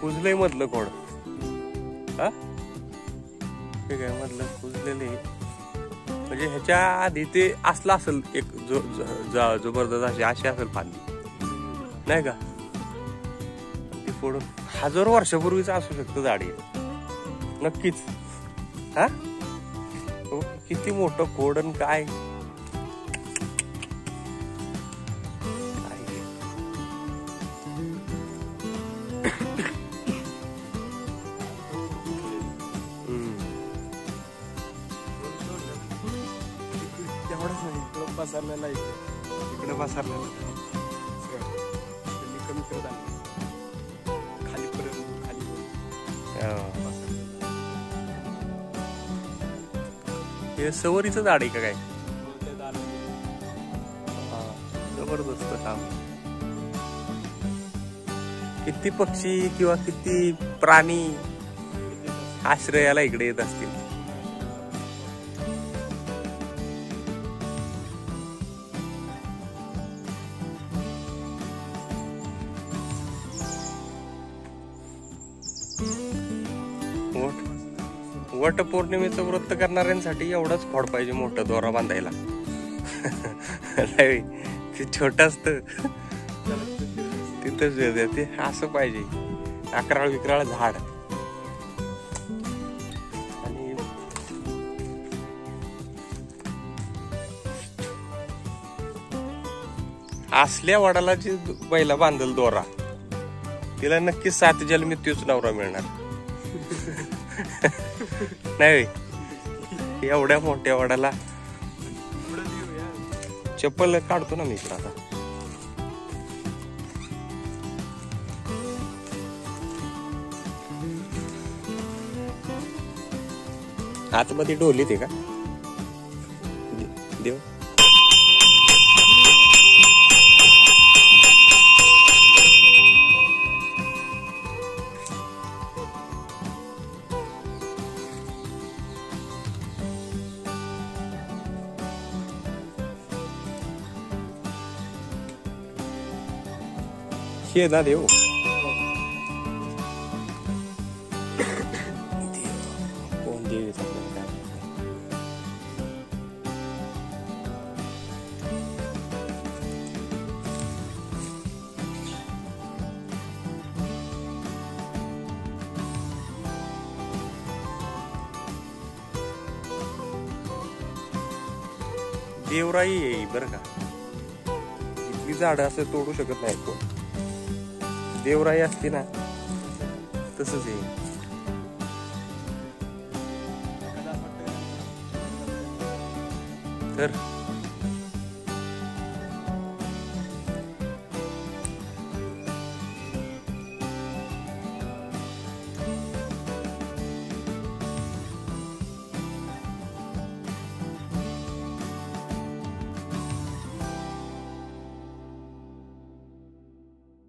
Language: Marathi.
कुजलंय मधलं खोड. हा ठीक आहे, मधलं कुजलेले म्हणजे ह्याच्या आधी ते असलं असेल एक जबरदस्त अशी असेल फांदी नाही का. ती फोडून हजारो वर्षापूर्वीच असू शकतं झाड नक्कीच. हा किती मोठं खोड काय. तेवढंच नाही, इकडं पसरलेला इकडे पसरलेला कमी करत आलं खालीपर्यंत खाली. हे सवरीचं झाड आहे का काय. जबरदस्त काम. किती पक्षी किंवा किती प्राणी आश्रयाला इकडे येत असतील. वट पौर्णिमेचं व्रत करणाऱ्यांसाठी एवढंच खोड पाहिजे मोठं दोरा बांधायला. ते छोट असत तिथंच ते असं पाहिजे. अकराळ विकराळ झाड. आणि असल्या वडाला जी बैला बांधल दोरा तिला नक्कीच 7 जन्मी तोच नवरा मिळणार. नाही एवढ्या मोठ्या वडाला चप्पल काढतो ना मी इकडं आता. आतमध्ये ढोलीत आहे का देव. हे ना देव. कोण देव देवराई आहे बरं का. इथली झाडं असं तोडू शकत नाही कोण. देवराई असते ना तसंच आहे. तर